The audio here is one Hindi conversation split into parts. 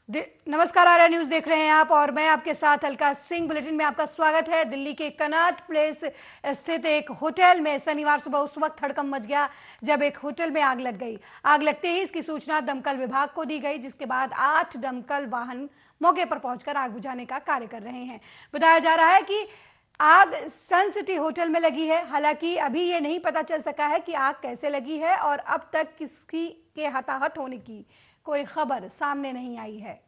नमस्कार, आर्या न्यूज देख रहे हैं आप और मैं आपके साथ अलका सिंह। बुलेटिन में आपका स्वागत है। दिल्ली के कनॉट प्लेस स्थित एक होटल में शनिवार सुबह उस वक्त हड़कंप मच गया जब एक होटल में आग लग गई। आग लगते ही इसकी सूचना दमकल विभाग को दी गई, जिसके बाद 8 दमकल वाहन मौके पर पहुंचकर आग बुझाने का कार्य कर रहे हैं। बताया जा रहा है कि आग सन सिटी होटल में लगी है। हालांकि अभी ये नहीं पता चल सका है कि आग कैसे लगी है और अब तक किसी के हताहत होने की कोई खबर सामने नहीं आई है।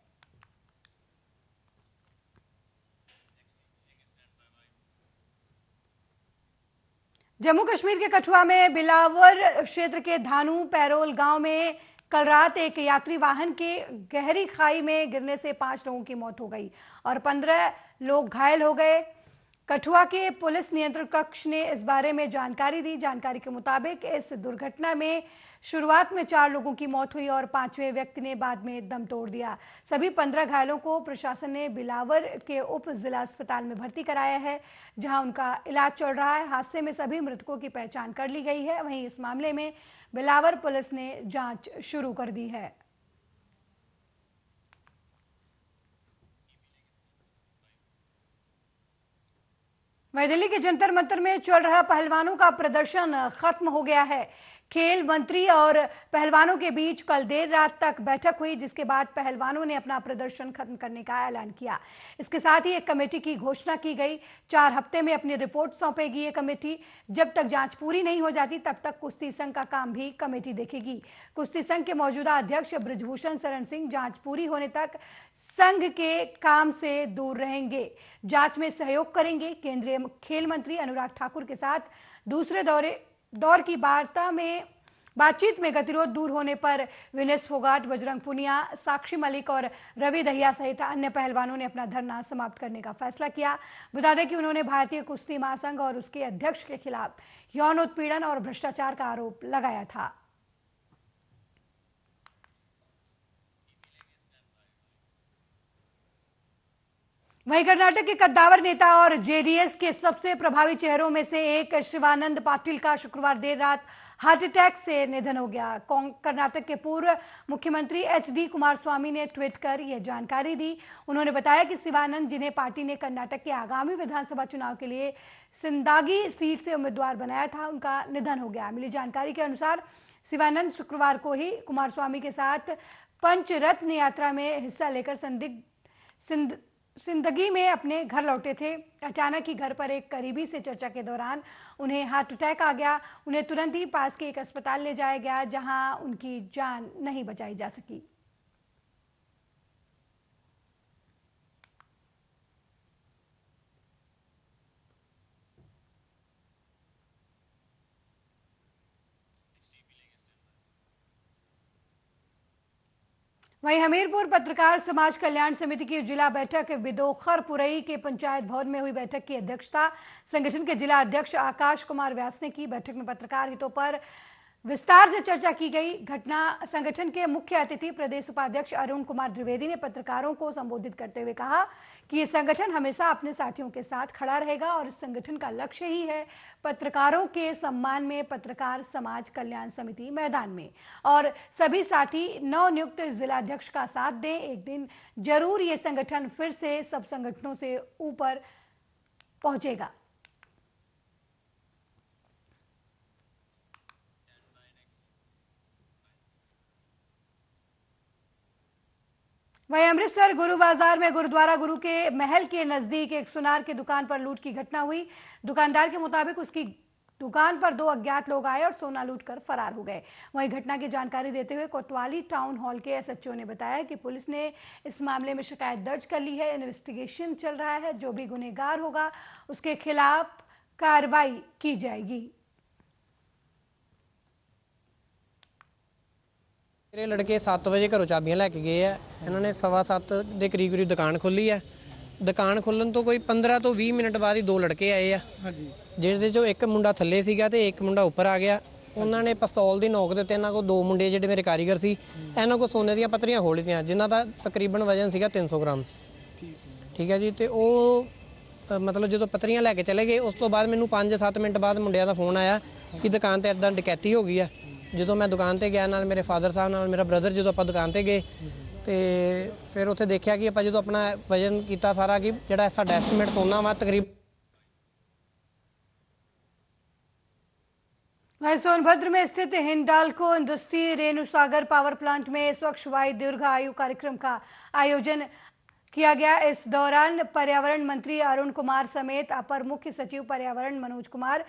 जम्मू कश्मीर के कठुआ में बिलावर क्षेत्र के धानू पैरोल गांव में कल रात एक यात्री वाहन के गहरी खाई में गिरने से 5 लोगों की मौत हो गई और 15 लोग घायल हो गए। कठुआ के पुलिस नियंत्रण कक्ष ने इस बारे में जानकारी दी। जानकारी के मुताबिक इस दुर्घटना में शुरुआत में 4 लोगों की मौत हुई और 5वें व्यक्ति ने बाद में दम तोड़ दिया। सभी 15 घायलों को प्रशासन ने बिलावर के उप जिला अस्पताल में भर्ती कराया है, जहां उनका इलाज चल रहा है। हादसे में सभी मृतकों की पहचान कर ली गई है। वहीं इस मामले में बिलावर पुलिस ने जांच शुरू कर दी है। वहीं दिल्ली के जंतर मंतर में चल रहा पहलवानों का प्रदर्शन खत्म हो गया है। खेल मंत्री और पहलवानों के बीच कल देर रात तक बैठक हुई, जिसके बाद पहलवानों ने अपना प्रदर्शन खत्म करने का ऐलान किया। इसके साथ ही एक कमेटी की घोषणा की गई। 4 हफ्ते में अपनी रिपोर्ट सौंपेगी ये कमेटी। जब तक जांच पूरी नहीं हो जाती तब तक कुश्ती संघ का काम भी कमेटी देखेगी। कुश्ती संघ के मौजूदा अध्यक्ष बृजभूषण शरण सिंह जांच पूरी होने तक संघ के काम से दूर रहेंगे, जांच में सहयोग करेंगे। केंद्रीय खेल मंत्री अनुराग ठाकुर के साथ दूसरे दौर की बातचीत में गतिरोध दूर होने पर विनेश फोगाट, बजरंग पुनिया, साक्षी मलिक और रवि दहिया सहित अन्य पहलवानों ने अपना धरना समाप्त करने का फैसला किया। बता दें कि उन्होंने भारतीय कुश्ती महासंघ और उसके अध्यक्ष के खिलाफ यौन उत्पीड़न और भ्रष्टाचार का आरोप लगाया था। वहीं कर्नाटक के कद्दावर नेता और जेडीएस के सबसे प्रभावी चेहरों में से एक शिवानंद पाटिल का शुक्रवार देर रात हार्ट अटैक से निधन हो गया। कर्नाटक के पूर्व मुख्यमंत्री एचडी कुमारस्वामी ने ट्वीट कर यह जानकारी दी। उन्होंने बताया कि शिवानंद, जिन्हें पार्टी ने कर्नाटक के आगामी विधानसभा चुनाव के लिए सिंदागी सीट से उम्मीदवार बनाया था, उनका निधन हो गया। मिली जानकारी के अनुसार शिवानंद शुक्रवार को ही कुमारस्वामी के साथ पंचरत्न यात्रा में हिस्सा लेकर सिंदगी में अपने घर लौटे थे। अचानक ही घर पर एक करीबी से चर्चा के दौरान उन्हें हार्ट अटैक आ गया। उन्हें तुरंत ही पास के एक अस्पताल ले जाया गया, जहां उनकी जान नहीं बचाई जा सकी। वहीं हमीरपुर पत्रकार समाज कल्याण समिति की जिला बैठक बिदोखरपुरई के पंचायत भवन में हुई। बैठक की अध्यक्षता संगठन के जिला अध्यक्ष आकाश कुमार व्यास ने की। बैठक में पत्रकार हितों पर विस्तार से चर्चा की गई। संगठन के मुख्य अतिथि प्रदेश उपाध्यक्ष अरुण कुमार द्विवेदी ने पत्रकारों को संबोधित करते हुए कहा कि ये संगठन हमेशा अपने साथियों के साथ खड़ा रहेगा और इस संगठन का लक्ष्य ही है पत्रकारों के सम्मान में पत्रकार समाज कल्याण समिति मैदान में, और सभी साथी नवनियुक्त जिलाध्यक्ष का साथ दें। एक दिन जरूर ये संगठन फिर से सब संगठनों से ऊपर पहुंचेगा। वहीं अमृतसर गुरु बाजार में गुरुद्वारा गुरु के महल के नजदीक एक सुनार की दुकान पर लूट की घटना हुई। दुकानदार के मुताबिक उसकी दुकान पर 2 अज्ञात लोग आए और सोना लूटकर फरार हो गए। वहीं घटना की जानकारी देते हुए कोतवाली टाउन हॉल के एसएचओ ने बताया कि पुलिस ने इस मामले में शिकायत दर्ज कर ली है। इन्वेस्टिगेशन चल रहा है। जो भी गुनहगार होगा उसके खिलाफ कार्रवाई की जाएगी। मेरे लड़के 7 वजे घरों चाबियां लैके गए है। इन्होंने 7:15 के करीब दुकान खोली है। दुकान खोलन तो कोई 15 तो 20 मिनट बाद ही 2 लड़के आए है, जिसदे चों एक मुंडा थੱਲੇ ਸੀਗਾ ਤੇ ਇੱਕ ਮੁੰਡਾ ਉੱਪਰ ਆ ਗਿਆ। ਉਹਨਾਂ ਨੇ ਪਿਸਤੌਲ ਦੀ ਨੋਕ ਦੇ ਉੱਤੇ ਇਹਨਾਂ ਕੋਲ 2 ਮੁੰਡੇ ਜਿਹੜੇ ਮੇਰੇ ਕਾਰੀਗਰ ਸੀ, ਇਹਨਾਂ ਕੋਲ ਸੋਨੇ ਦੀਆਂ ਪੱਤਰੀਆਂ ਖੋਹ ਲਈਆਂ, ਜਿਨ੍ਹਾਂ ਦਾ ਤਕਰੀਬਨ ਵਜ਼ਨ ਸੀਗਾ 300 ਗ੍ਰਾਮ। ਠੀਕ ਹੈ ਜੀ। ਤੇ ਉਹ ਮਤਲਬ ਜਦੋਂ ਪੱਤਰੀਆਂ ਲੈ ਕੇ ਚਲੇ ਗਏ, ਉਸ ਤੋਂ ਬਾਅਦ ਮੈਨੂੰ 5-7 ਮਿੰਟ ਬਾਅਦ ਮੁੰਡਿਆਂ ਦਾ ਫੋਨ ਆਇਆ ਕਿ ਦੁਕਾਨ ਤੇ ਇਦਾਂ ਡਕੈਤੀ ਹੋ ਗਈ ਹੈ। ਜਦੋਂ ਮੈਂ ਦੁਕਾਨ ਤੇ ਗਿਆ, ਨਾਲ ਮੇਰੇ ਫਾਦਰ ਸਾਹਿਬ ਨਾਲ ਮੇਰਾ ਬ੍ਰਦਰ, ਜਦੋਂ ਆਪਾਂ ਦੁਕਾਨ ਤੇ ਗਏ ਤੇ ਫਿਰ ਉੱਥੇ ਦੇਖਿਆ ਕਿ ਆਪਾਂ ਜਦੋਂ ਆਪਣਾ ਵਜਨ ਕੀਤਾ ਸਾਰਾ ਕਿ ਜਿਹੜਾ ਸਾਡਾ ਐਸਟੀਮੇਟ ਸੋਨਾ ਵਾ तकरीबन वहीं सोनभद्र में स्थित Hindalco industry Renusagar power plant में स्वच्छ वायु दीर्घ आयु कार्यक्रम का आयोजन किया गया। इस दौरान पर्यावरण मंत्री अरुण कुमार समेत अपर मुख्य सचिव पर्यावरण मनोज कुमार,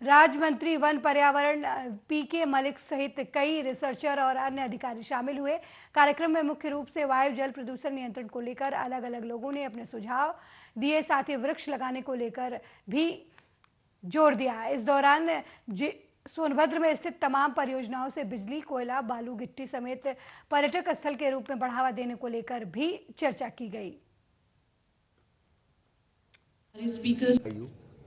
राज्य मंत्री वन पर्यावरण पीके मलिक सहित कई रिसर्चर और अन्य अधिकारी शामिल हुए। कार्यक्रम में मुख्य रूप से वायु जल प्रदूषण नियंत्रण को लेकर अलग अलग लोगों ने अपने सुझाव दिए, साथ ही वृक्ष लगाने को लेकर भी जोर दिया। इस दौरान सोनभद्र में स्थित तमाम परियोजनाओं से बिजली, कोयला, बालू, गिट्टी समेत पर्यटक स्थल के रूप में बढ़ावा देने को लेकर भी चर्चा की गई।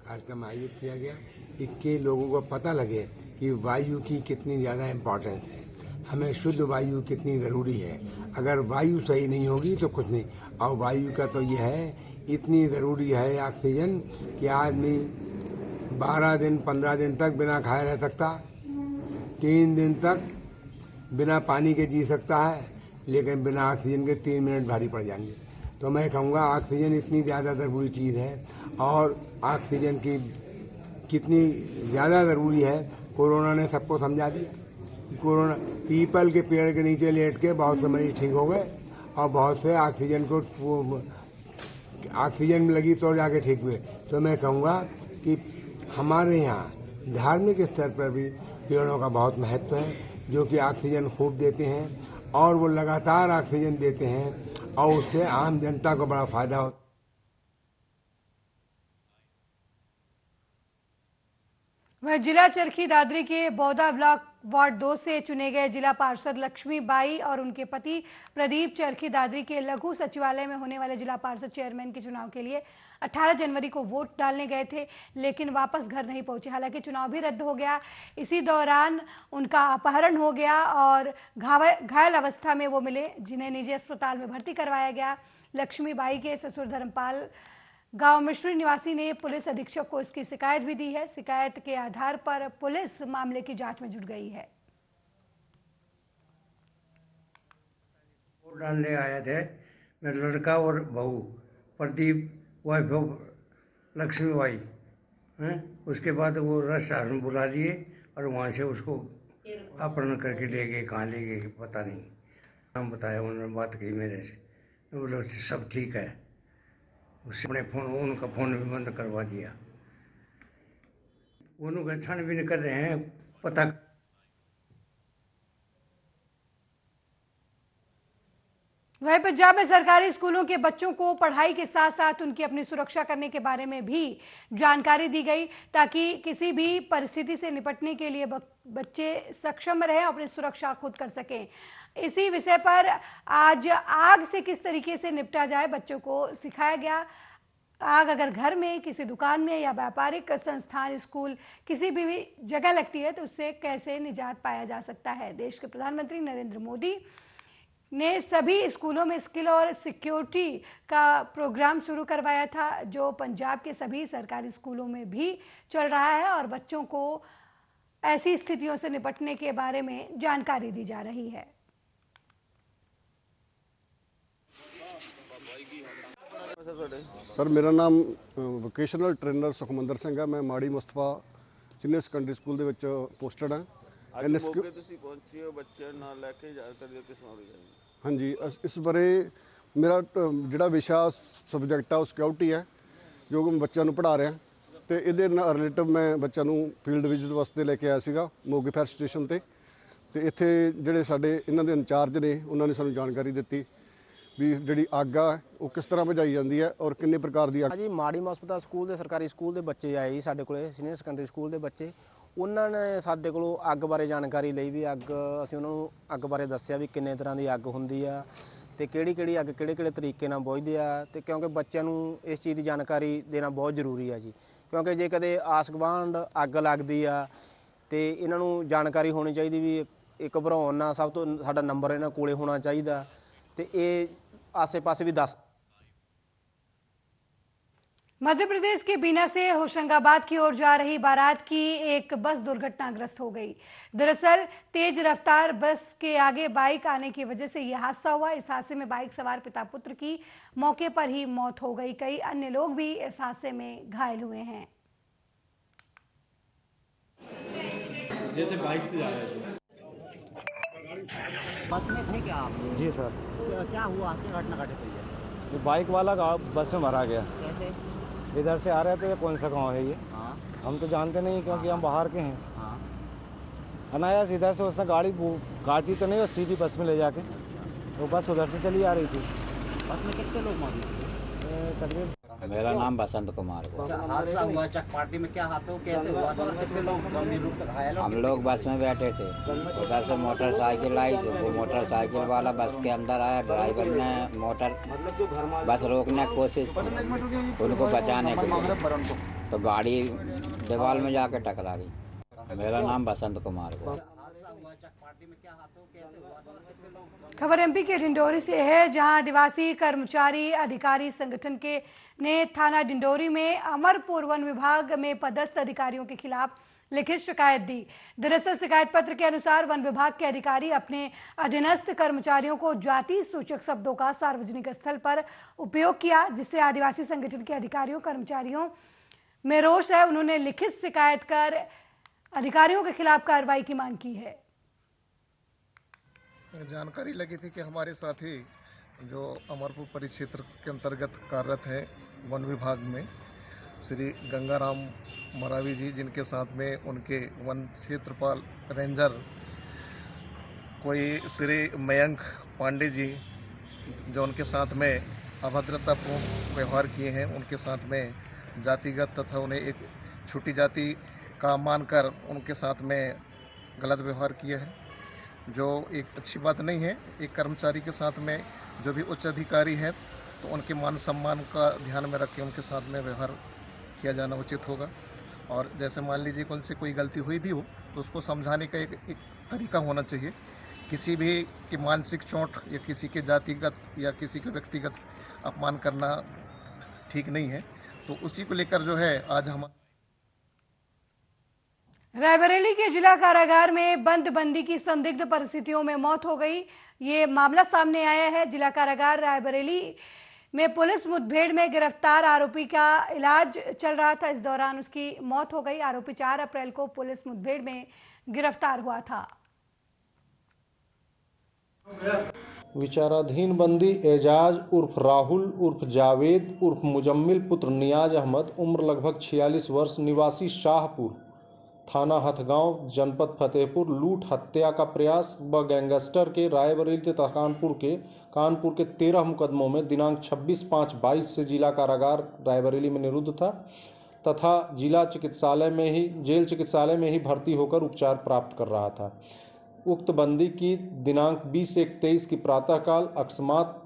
कार्यक्रम आयोजित किया गया, इसके लोगों को पता लगे कि वायु की कितनी ज़्यादा इम्पोर्टेंस है, हमें शुद्ध वायु कितनी ज़रूरी है। अगर वायु सही नहीं होगी तो कुछ नहीं। और वायु का तो यह है, इतनी ज़रूरी है ऑक्सीजन कि आदमी 12 दिन 15 दिन तक बिना खाए रह सकता, 3 दिन तक बिना पानी के जी सकता है, लेकिन बिना ऑक्सीजन के 3 मिनट भारी पड़ जाएंगे। तो मैं कहूँगा ऑक्सीजन इतनी ज़्यादा ज़रूरी चीज़ है, और ऑक्सीजन की कितनी ज़्यादा ज़रूरी है कोरोना ने सबको समझा दिया। कोरोना पीपल के पेड़ के नीचे लेट के बहुत से मरीज ठीक हो गए, और बहुत से ऑक्सीजन में लगी तो जाके ठीक हुए। तो मैं कहूँगा कि हमारे यहाँ धार्मिक स्तर पर भी पेड़ों का बहुत महत्व है, जो कि ऑक्सीजन खूब देते हैं, और वो लगातार ऑक्सीजन देते हैं, और उससे आम जनता को बड़ा फायदा होता है। वह जिला चरखी दादरी के बौदा ब्लॉक वार्ड 2 से चुने गए जिला पार्षद लक्ष्मी बाई और उनके पति प्रदीप चरखी दादरी के लघु सचिवालय में होने वाले जिला पार्षद चेयरमैन के चुनाव के लिए 18 जनवरी को वोट डालने गए थे, लेकिन वापस घर नहीं पहुंचे। हालांकि चुनाव भी रद्द हो गया। इसी दौरान उनका अपहरण हो गया और घायल अवस्था में वो मिले, जिन्हें निजी अस्पताल में भर्ती करवाया गया। लक्ष्मी बाई के ससुर धर्मपाल गांव मिश्री निवासी ने पुलिस अधीक्षक को इसकी शिकायत भी दी है। शिकायत के आधार पर पुलिस मामले की जांच में जुट गई है। वोट डालने आए थे मेरा लड़का और बहू प्रदीप, वाइफ ऑफ लक्ष्मी बाई हैं। उसके बाद वो रस बुला लिए और वहाँ से उसको अपहरण करके ले गए। कहाँ ले गए पता नहीं। नाम बताया उन्होंने, बात की मेरे से, बोले सब ठीक है। उससे अपने फ़ोन, उनका फ़ोन भी बंद करवा दिया। उनका छानबीन कर रहे हैं, पता। वहीं पंजाब में सरकारी स्कूलों के बच्चों को पढ़ाई के साथ साथ उनकी अपनी सुरक्षा करने के बारे में भी जानकारी दी गई, ताकि किसी भी परिस्थिति से निपटने के लिए बच्चे सक्षम रहें, अपनी सुरक्षा खुद कर सकें। इसी विषय पर आज आग से किस तरीके से निपटा जाए बच्चों को सिखाया गया। आग अगर घर में, किसी दुकान में या व्यापारिक संस्थान, स्कूल, किसी भी जगह लगती है तो उससे कैसे निजात पाया जा सकता है। देश के प्रधानमंत्री नरेंद्र मोदी ने सभी स्कूलों में स्किल और सिक्योरिटी का प्रोग्राम शुरू करवाया था, जो पंजाब के सभी सरकारी स्कूलों में भी चल रहा है, और बच्चों को ऐसी स्थितियों से निपटने के बारे में जानकारी दी जा रही है। सर मेरा नाम वोकेशनल ट्रेनर सुखमंदर सिंह है। मैं माड़ी मुस्तफा सीनियर सेकेंडरी स्कूल ਦੇ ਵਿੱਚ ਪੋਸਟਡ ਹਾਂ। ਮੌਕੇ ਤੁਸੀਂ ਪਹੁੰਚੇ ਹੋ ਬੱਚਿਆਂ ਨਾਲ ਲੈ ਕੇ ਜਾਣਕਾਰੀ ਕਿਸ ਨਾਲ ਹੋਈ ਹੈ? ਹਾਂਜੀ, ਇਸ ਬਾਰੇ ਮੇਰਾ ਜਿਹੜਾ ਵਿਸ਼ਾ ਸਬਜੈਕਟ ਆ ਉਹ ਸਿਕਿਉਰਿਟੀ ਹੈ, ਜੋ ਕਿ ਮੈਂ ਬੱਚਿਆਂ ਨੂੰ ਪੜ੍ਹਾ ਰਿਹਾ, ਤੇ ਇਹਦੇ ਨਾਲ ਰਿਲੇਟਿਵ ਮੈਂ ਬੱਚਿਆਂ ਨੂੰ ਫੀਲਡ ਵਿਜ਼ਿਟ ਵਾਸਤੇ ਲੈ ਕੇ ਆਇਆ ਸੀਗਾ ਮੋਗੇ ਫਾਇਰ ਸਟੇਸ਼ਨ ਤੇ ਇੱਥੇ ਜਿਹੜੇ ਸਾਡੇ ਇਹਨਾਂ ਦੇ ਇੰਚਾਰਜ ਨੇ ਉਹਨਾਂ ਨੇ ਸਾਨੂੰ ਜਾਣਕਾਰੀ ਦਿੱਤੀ ਵੀ ਜਿਹੜੀ ਅੱਗ ਆ ਉਹ ਕਿਸ ਤਰ੍ਹਾਂ ਬੁਝਾਈ ਜਾਂਦੀ ਹੈ ਔਰ ਕਿੰਨੇ ਪ੍ਰਕਾਰ ਦੀ ਅੱਗ। ਜੀ ਮਾੜੀ ਮੁਸਤਫਾ ਸਕੂਲ ਦੇ ਸਰਕਾਰੀ ਸਕੂਲ ਦੇ ਬੱਚੇ ਆਏ ਜੀ ਸਾਡੇ ਕੋਲੇ, ਸੀਨੀਅਰ ਸੈਕੰਡਰੀ ਸਕੂਲ ਦੇ ਬੱਚੇ। ਉਹਨਾਂ ਨੇ ਸਾਡੇ ਕੋਲੋਂ ਅੱਗ ਬਾਰੇ ਜਾਣਕਾਰੀ ਲਈ ਵੀ ਅੱਗ, ਅਸੀਂ ਉਹਨਾਂ ਨੂੰ ਅੱਗ ਬਾਰੇ ਦੱਸਿਆ ਵੀ ਕਿੰਨੇ ਤਰ੍ਹਾਂ ਦੀ ਅੱਗ ਹੁੰਦੀ ਆ ਤੇ ਕਿਹੜੀ ਅੱਗ ਕਿਹੜੇ ਤਰੀਕੇ ਨਾਲ ਬੁਝਦੀ ਆ, ਤੇ ਕਿਉਂਕਿ ਬੱਚਿਆਂ ਨੂੰ ਇਸ ਚੀਜ਼ ਦੀ ਜਾਣਕਾਰੀ ਦੇਣਾ ਬਹੁਤ ਜ਼ਰੂਰੀ ਆ ਜੀ। ਕਿਉਂਕਿ ਜੇ ਕਦੇ ਆਸ ਗੁਆਂਢ ਅੱਗ ਲੱਗਦੀ ਆ ਤੇ ਇਹਨਾਂ ਨੂੰ ਜਾਣਕਾਰੀ ਹੋਣੀ ਚਾਹੀਦੀ ਵੀ ਇਹ ਘਬਰਾਉਣ ਨਾ, ਸਭ ਤੋਂ ਸਾਡਾ ਨੰਬਰ ਇਹਨਾਂ ਕੋਲੇ ਹੋਣਾ ਚਾਹੀਦਾ, ਤੇ ਇਹ ਆਸੇ ਪਾਸੇ ਵੀ ਦੱਸ। मध्य प्रदेश के बीना से होशंगाबाद की ओर जा रही बारात की एक बस दुर्घटनाग्रस्त हो गई। दरअसल तेज रफ्तार बस के आगे बाइक आने की वजह से यह हादसा हुआ। इस हादसे में बाइक सवार पिता पुत्र की मौके पर ही मौत हो गई। कई अन्य लोग भी इस हादसे में घायल हुए हैं। जैसे बाइक से जा रहे थे। बस में थे क्या आप? जी सर। क्या हुआ? क्या घटना घटित हुई है? ये बाइक वाला बस में भरा गया। कैसे? इधर से आ रहे थे। कौन सा गांव है ये? हाँ। हम तो जानते नहीं क्योंकि हम बाहर के हैं। हाँ। अनायास इधर से उसने गाड़ी काटी तो नहीं और सीधी बस में ले जाके तो बस उधर से चली आ रही थी। बस में कितने लोग मौजूद थे? तकरीबन। मेरा नाम बसंत कुमार है। हादसा हुआ चकपाटी में, क्या हादसा हुआ, कैसे हुआ? कितने लोग गंभीर रूप से घायल? हम लोग बस में बैठे थे, उधर से मोटरसाइकिल आई तो वो मोटरसाइकिल वाला बस के अंदर आया। ड्राइवर ने बस रोकने की कोशिश की उनको बचाने के लिए, तो गाड़ी दीवार में जाके टकरा गई। मेरा नाम बसंत कुमार है। खबर एमपी के डिंडोरी से है, जहां आदिवासी कर्मचारी अधिकारी संगठन के ने थाना डिंडोरी में अमरपुर वन विभाग में पदस्थ अधिकारियों के खिलाफ लिखित शिकायत दी। दरअसल शिकायत पत्र के अनुसार वन विभाग के अधिकारी अपने अधीनस्थ कर्मचारियों को जाति सूचक शब्दों का सार्वजनिक स्थल पर उपयोग किया, जिससे आदिवासी संगठन के अधिकारियों कर्मचारियों में रोष है। उन्होंने लिखित शिकायत कर अधिकारियों के खिलाफ कार्रवाई की मांग की है। जानकारी लगी थी कि हमारे साथी जो अमरपुर परिक्षेत्र के अंतर्गत कार्यरत हैं वन विभाग में, श्री गंगाराम मरावी जी, जिनके साथ में उनके वन क्षेत्रपाल रेंजर कोई श्री मयंक पांडे जी, जो उनके साथ में अभद्रतापूर्ण व्यवहार किए हैं, उनके साथ में जातिगत तथा उन्हें एक छोटी जाति का मानकर उनके साथ में गलत व्यवहार किया है, जो एक अच्छी बात नहीं है। एक कर्मचारी के साथ में जो भी उच्च अधिकारी हैं तो उनके मान सम्मान का ध्यान में रख के उनके साथ में व्यवहार किया जाना उचित होगा। और जैसे मान लीजिए कि उनसे कोई गलती हुई भी हो तो उसको समझाने का एक तरीका होना चाहिए। किसी भी की मानसिक चोट या किसी के जातिगत या किसी के व्यक्तिगत अपमान करना ठीक नहीं है। तो उसी को लेकर जो है आज हम रायबरेली के जिला कारागार में बंदी की संदिग्ध परिस्थितियों में मौत हो गई। ये मामला सामने आया है। जिला कारागार रायबरेली में पुलिस मुठभेड़ में गिरफ्तार आरोपी का इलाज चल रहा था, इस दौरान उसकी मौत हो गई। आरोपी 4 अप्रैल को पुलिस मुठभेड़ में गिरफ्तार हुआ था। विचाराधीन बंदी एजाज उर्फ राहुल उर्फ जावेद उर्फ मुजम्मिल पुत्र नियाज अहमद, उम्र लगभग 46 वर्ष, निवासी शाहपुर, थाना हथगांव, जनपद फतेहपुर, लूट हत्या का प्रयास व गैंगस्टर के रायबरेली तथा कानपुर के 13 मुकदमों में दिनांक 26/5/22 से जिला कारागार रायबरेली में निरुद्ध था तथा जेल चिकित्सालय में ही भर्ती होकर उपचार प्राप्त कर रहा था। उक्त बंदी की दिनांक 20/1/23 की प्रातःकाल अकस्मात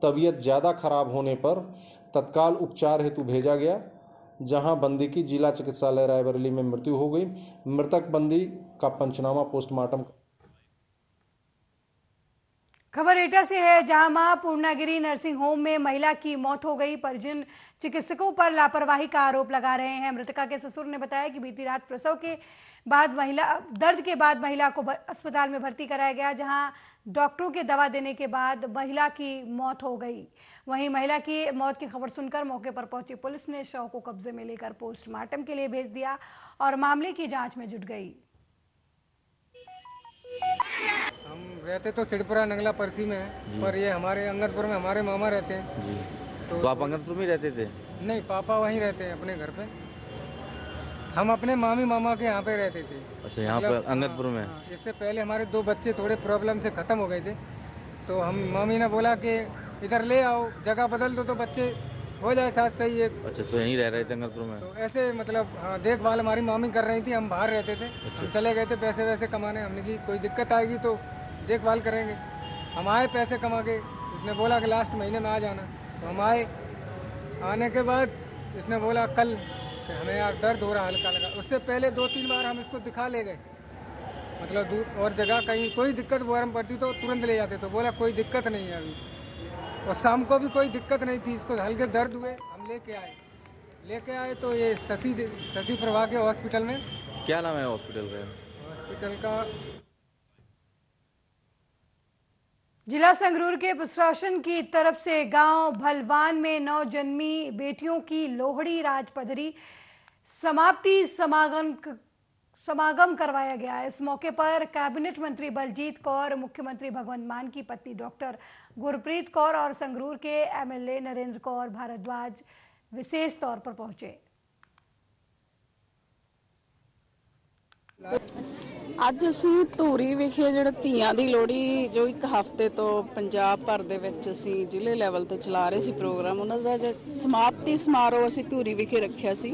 तबीयत ज़्यादा खराब होने पर तत्काल उपचार हेतु भेजा गया, जहां बंदी की जिला चिकित्सालय रायबरेली में मृत्यु हो गई। मृतक बंदी का पंचनामा पोस्टमार्टम। खबर एटा से है, जहां मां पूर्णागिरी नर्सिंग होम में महिला की मौत हो गई। परिजन चिकित्सकों पर लापरवाही का आरोप लगा रहे हैं। मृतका के ससुर ने बताया कि बीती रात प्रसव के बाद दर्द के बाद महिला को अस्पताल में भर्ती कराया गया, जहां डॉक्टरों के दवा देने के बाद महिला की मौत हो गई। वहीं महिला की मौत की खबर सुनकर मौके पर पहुंची पुलिस ने शव को कब्जे में लेकर पोस्टमार्टम के लिए भेज दिया और मामले की जांच में जुट गई। हम रहते तो सिड़पुरा नंगला परसी में है, पर ये हमारे अंगदपुर में हमारे मामा रहते हैं जी। तो आप अंगदपुर में रहते थे? नहीं, पापा वहीं रहते हैं अपने घर पे। हम अपने मामी मामा के यहाँ पे रहते थे। अच्छा, यहाँ पे अंगदपुर में? इससे पहले हमारे 2 बच्चे थोड़े प्रॉब्लम से खत्म हो गए थे, तो हम मामी ने बोला कि इधर ले आओ, जगह बदल दो तो बच्चे हो जाए साथ सही एक। अच्छा, तो यहीं रह रहे थे अंगदपुर में? तो ऐसे मतलब हाँ, देखभाल हमारी मामी कर रही थी, हम बाहर रहते थे। अच्छा। हम चले गए थे पैसे वैसे कमाने। हमने की कोई दिक्कत आएगी तो देखभाल करेंगे। हम आए पैसे कमा के, उसने बोला कि लास्ट महीने में आ जाना, तो हम आए। आने के बाद इसने बोला कल कि हमें यार दर्द हो रहा हल्का लगा। उससे पहले 2-3 बार हम इसको दिखा ले गए, मतलब दूर और जगह कहीं कोई दिक्कत वगैरह पड़ती तो तुरंत ले जाते, तो बोला कोई दिक्कत नहीं है अभी। और शाम को भी कोई दिक्कत नहीं थी, इसको हल्के दर्द हुए, हम लेके आए। लेके आए तो ये शशि प्रभा के हॉस्पिटल में। क्या नाम है हॉस्पिटल का? हॉस्पिटल का जिला संगरूर के प्रशासन की तरफ से गांव भलवान में 9 जन्मी बेटियों की लोहड़ी राजपदरी समागम करवाया गया। इस मौके पर कैबिनेट मंत्री बलजीत कौर, मुख्यमंत्री भगवंत मान की पत्नी डॉक्टर गुरप्रीत कौर और संगरूर के एमएलए नरेंद्र कौर भारद्वाज विशेष तौर पर पहुंचे। ਅੱਜ ਅਸੀਂ ਧੂਰੀ ਵਿਖੇ ਜਿਹੜਾ ਧੀਆਂ ਦੀ ਲੋਹੜੀ ਜੋ ਇੱਕ ਹਫ਼ਤੇ ਤੋਂ ਪੰਜਾਬ ਭਰ ਦੇ ਵਿੱਚ ਅਸੀਂ ਜ਼ਿਲ੍ਹੇ ਲੈਵਲ ਤੇ ਚਲਾ ਰਹੇ ਸੀ ਪ੍ਰੋਗਰਾਮ, ਉਹਨਾਂ ਦਾ ਸਮਾਪਤੀ ਸਮਾਰੋਹ ਅਸੀਂ ਧੂਰੀ ਵਿਖੇ ਰੱਖਿਆ ਸੀ।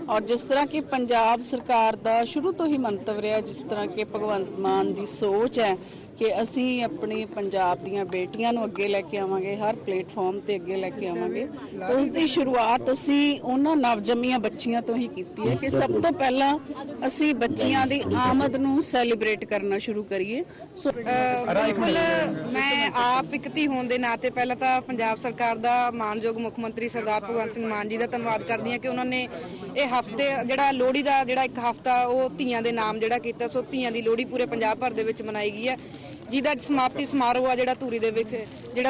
ਔਰ ਜਿਸ ਤਰ੍ਹਾਂ ਕਿ ਪੰਜਾਬ ਸਰਕਾਰ ਦਾ ਸ਼ੁਰੂ ਤੋਂ ਹੀ ਮੰਤਵ ਰਿਹਾ, ਜਿਸ ਤਰ੍ਹਾਂ ਕਿ ਭਗਵੰਤ ਮਾਨ ਦੀ ਸੋਚ ਹੈ ਕਿ ਅਸੀਂ ਆਪਣੀ ਪੰਜਾਬ ਦੀਆਂ ਬੇਟੀਆਂ ਨੂੰ ਅੱਗੇ ਲੈ ਕੇ ਆਵਾਂਗੇ, ਹਰ ਪਲੇਟਫਾਰਮ ਤੇ ਅੱਗੇ ਲੈ ਕੇ ਆਵਾਂਗੇ, ਤਾਂ ਉਸ ਦੀ ਸ਼ੁਰੂਆਤ ਅਸੀਂ ਉਹਨਾਂ ਨਵਜੰਮੀਆਂ ਬੱਚੀਆਂ ਤੋਂ ਹੀ ਕੀਤੀ ਹੈ ਕਿ ਸਭ ਤੋਂ ਪਹਿਲਾਂ ਅਸੀਂ ਬੱਚੀਆਂ ਦੀ ਆਮਦ ਨੂੰ ਸੈਲੀਬ੍ਰੇਟ ਕਰਨਾ ਸ਼ੁਰੂ ਕਰੀਏ। ਸੋ ਬਿਲਕੁਲ, ਮੈਂ ਆਪ ਇੱਕ ਧੀ ਹੋਣ ਦੇ ਨਾਤੇ ਪਹਿਲਾਂ ਤਾਂ ਪੰਜਾਬ ਸਰਕਾਰ ਦਾ ਮਾਨਯੋਗ ਮੁੱਖ ਮੰਤਰੀ ਸਰਦਾਰ ਭਗਵੰਤ ਸਿੰਘ ਮਾਨ ਜੀ ਦਾ ਧੰਨਵਾਦ ਕਰਦੀ ਹਾਂ ਕਿ ਉਹਨਾਂ ਨੇ ਇਹ ਹਫ਼ਤੇ ਜਿਹੜਾ ਲੋਹੜੀ ਦਾ ਜਿਹੜਾ ਇੱਕ ਹਫ਼ਤਾ ਉਹ ਧੀਆਂ ਦੇ ਨਾਮ ਜਿਹੜਾ ਕੀਤਾ। ਸੋ ਧੀਆਂ ਦੀ ਲੋਹੜੀ ਪੂਰੇ ਪੰਜਾਬ ਭਰ ਦੇ ਵਿੱਚ ਮਨਾਈ ਗਈ ਹੈ, ਜਿਹਦਾ ਸਮਾਪਤੀ ਸਮਾਰੋਹ ਆ ਜਿਹੜਾ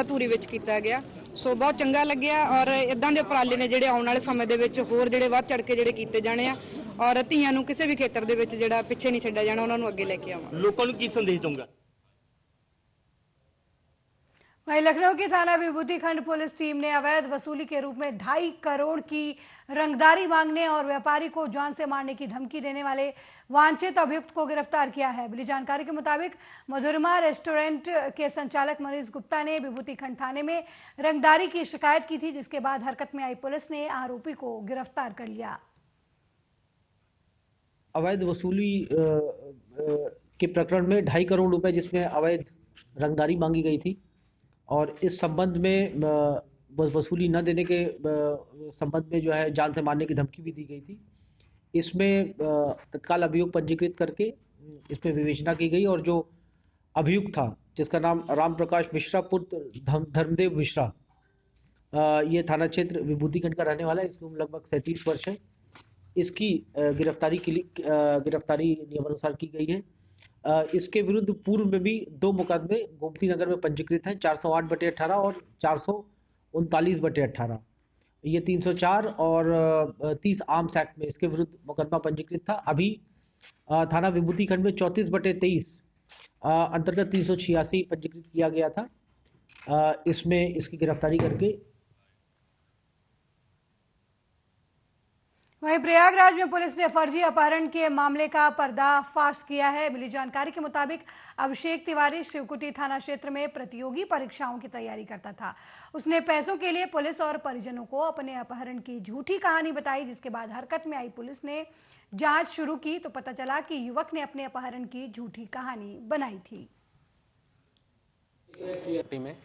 ਧੂਰੀ ਵਿੱਚ ਕੀਤਾ ਗਿਆ। ਸੋ ਬਹੁਤ ਚੰਗਾ ਲੱਗਿਆ ਔਰ ਇਦਾਂ ਦੇ ਉਪਰਾਲੇ ਨੇ ਜਿਹੜੇ ਆਉਣ ਵਾਲੇ ਸਮੇਂ ਦੇ ਵਿੱਚ ਹੋਰ ਜਿਹੜੇ ਵੱਧ ਚੜ ਕੇ ਜਿਹੜੇ ਕੀਤੇ ਜਾਣੇ ਆ ਔਰ ਧੀਆਂ ਨੂੰ ਕਿਸੇ ਵੀ ਖੇਤਰ ਦੇ ਵਿੱਚ ਜਿਹੜਾ ਪਿੱਛੇ ਨਹੀਂ ਛੱਡਿਆ ਜਾਣਾ, ਉਹਨਾਂ ਨੂੰ ਅੱਗੇ ਲੈ ਕੇ ਆਵਾਂ। ਲੋਕਾਂ ਨੂੰ ਕੀ ਸੰਦੇਸ਼ ਦਊਂਗਾ? वहीं लखनऊ की थाना विभूति खंड पुलिस टीम ने अवैध वसूली के रूप में 2.5 करोड़ की रंगदारी मांगने और व्यापारी को जान से मारने की धमकी देने वाले वांछित अभियुक्त को गिरफ्तार किया है। मिली जानकारी के मुताबिक मधुरमा रेस्टोरेंट के संचालक मनीष गुप्ता ने विभूति खंड थाने में रंगदारी की शिकायत की थी, जिसके बाद हरकत में आई पुलिस ने आरोपी को गिरफ्तार कर लिया। अवैध वसूली के प्रकरण में 2.5 करोड़ रुपए जिसमें अवैध रंगदारी मांगी गई थी और इस संबंध में वसूली न देने के संबंध में जो है जान से मारने की धमकी भी दी गई थी। इसमें तत्काल अभियोग पंजीकृत करके इस पर विवेचना की गई और जो अभियुक्त था जिसका नाम राम प्रकाश मिश्रा पुत्र धर्मदेव मिश्रा, ये थाना क्षेत्र विभूतिखंड का रहने वाला है, इसकी उम्र लगभग 37 वर्ष है। इसकी गिरफ्तारी नियमानुसार की गई है। इसके विरुद्ध पूर्व में भी 2 मुकदमे गोमती नगर में पंजीकृत हैं, 408/18 और 439/18। ये 304 और 30 आर्म्स एक्ट में इसके विरुद्ध मुकदमा पंजीकृत था। अभी थाना विभूतिखंड में 34/23 अंतर्गत 386 पंजीकृत किया गया था। इसमें इसकी गिरफ्तारी करके वहीं प्रयागराज में पुलिस ने फर्जी अपहरण के मामले का पर्दाफाश किया है। मिली जानकारी के मुताबिक अभिषेक तिवारी शिवकुटी थाना क्षेत्र में प्रतियोगी परीक्षाओं की तैयारी करता था। उसने पैसों के लिए पुलिस और परिजनों को अपने अपहरण की झूठी कहानी बताई, जिसके बाद हरकत में आई पुलिस ने जांच शुरू की तो पता चला कि युवक ने अपने अपहरण की झूठी कहानी बनाई थी। में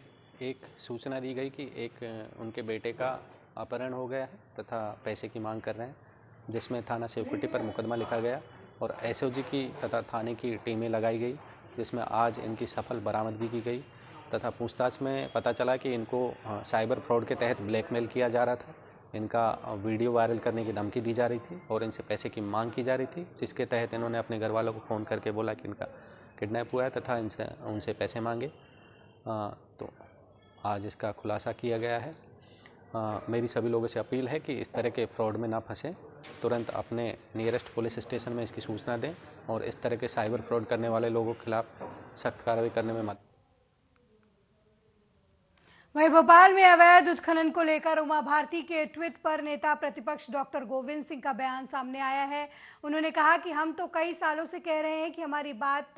एक सूचना दी गई कि एक उनके बेटे का अपहरण हो गया है तथा पैसे की मांग कर रहे हैं, जिसमें थाना शिवकुटी पर मुकदमा लिखा गया और एसओजी की तथा थाने की टीमें लगाई गई, जिसमें आज इनकी सफल बरामदगी की गई तथा पूछताछ में पता चला कि इनको साइबर फ्रॉड के तहत ब्लैकमेल किया जा रहा था। इनका वीडियो वायरल करने की धमकी दी जा रही थी और इनसे पैसे की मांग की जा रही थी, जिसके तहत इन्होंने अपने घर वालों को फ़ोन करके बोला कि इनका किडनैप हुआ है तथा उनसे पैसे मांगे। तो आज इसका खुलासा किया गया है। मेरी सभी लोगों से अपील है कि इस तरह के फ्रॉड में ना फंसें, तुरंत अपने नियरेस्ट पुलिस स्टेशन में इसकी सूचना दें और इस तरह के साइबर फ्रॉड करने वाले लोगों के खिलाफ सख्त कार्रवाई करने में मदद। वहीं भोपाल में अवैध उत्खनन को लेकर उमा भारती के ट्वीट पर नेता प्रतिपक्ष डॉक्टर गोविंद सिंह का बयान सामने आया है। उन्होंने कहा कि हम तो कई सालों से कह रहे हैं कि हमारी बात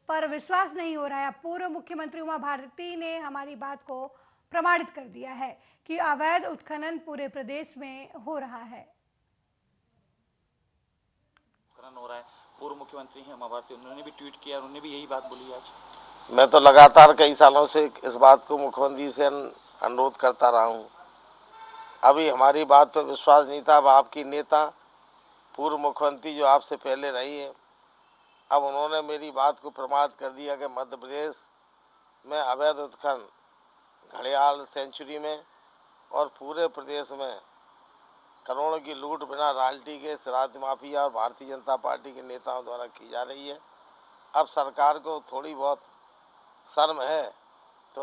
पर विश्वास नहीं हो रहा है। पूर्व मुख्यमंत्री उमा भारती ने हमारी बात को प्रमाणित कर दिया है कि अवैध उत्खनन पूरे प्रदेश में हो रहा है। उत्खनन हो रहा है। पूर्व मुख्यमंत्री हैं उमा भारती, उन्होंने भी ट्वीट किया, उन्होंने भी यही बात बोली आज। मैं तो लगातार कई सालों से इस बात को मुख्यमंत्री से अनुरोध करता रहा हूँ। अभी हमारी बात पर विश्वास नहीं था। अब आपकी नेता पूर्व मुख्यमंत्री जो आपसे पहले रही है, अब उन्होंने मेरी बात को प्रमाणित कर दिया कि मध्य प्रदेश में अवैध उत्खनन घड़ियाल सेंचुरी में और पूरे प्रदेश में करोड़ों की लूट बिना रॉयल्टी के श्राद्ध माफिया और भारतीय जनता पार्टी के नेताओं द्वारा की जा रही है। अब सरकार को थोड़ी बहुत शर्म है तो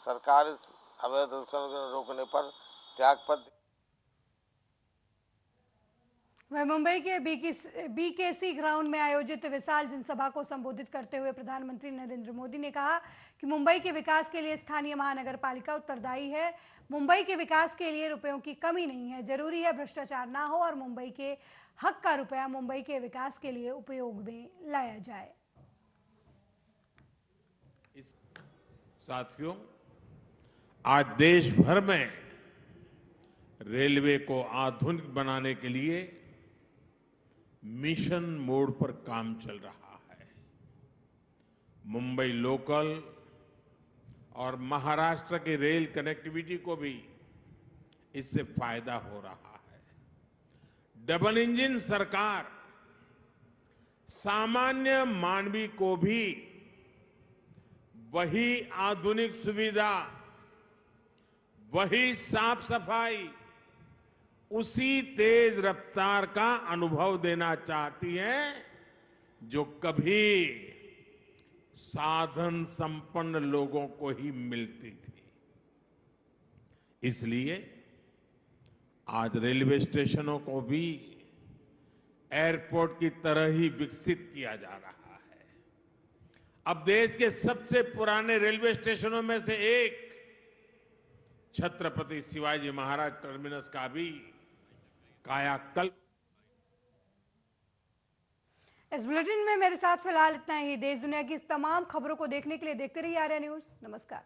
सरकार इस अवैध उत्खनन को रोकने पर त्यागपत्र। वह मुंबई के बीकेसी ग्राउंड में आयोजित विशाल जनसभा को संबोधित करते हुए प्रधानमंत्री नरेंद्र मोदी ने कहा कि मुंबई के विकास के लिए स्थानीय महानगर पालिका उत्तरदायी है। मुंबई के विकास के लिए रुपयों की कमी नहीं है। जरूरी है भ्रष्टाचार ना हो और मुंबई के हक का रुपया मुंबई के विकास के लिए उपयोग में लाया जाए। साथियों, आज देश भर में रेलवे को आधुनिक बनाने के लिए मिशन मोड पर काम चल रहा है। मुंबई लोकल और महाराष्ट्र की रेल कनेक्टिविटी को भी इससे फायदा हो रहा है। डबल इंजन सरकार सामान्य मानवी को भी वही आधुनिक सुविधा, वही साफ सफाई, उसी तेज रफ्तार का अनुभव देना चाहती है जो कभी साधन संपन्न लोगों को ही मिलती थी। इसलिए आज रेलवे स्टेशनों को भी एयरपोर्ट की तरह ही विकसित किया जा रहा है। अब देश के सबसे पुराने रेलवे स्टेशनों में से एक छत्रपति शिवाजी महाराज टर्मिनस का भी कायाकल्प। इस बुलेटिन में मेरे साथ फिलहाल इतना ही। देश दुनिया की तमाम खबरों को देखने के लिए देखते रहिए आर्या न्यूज। नमस्कार।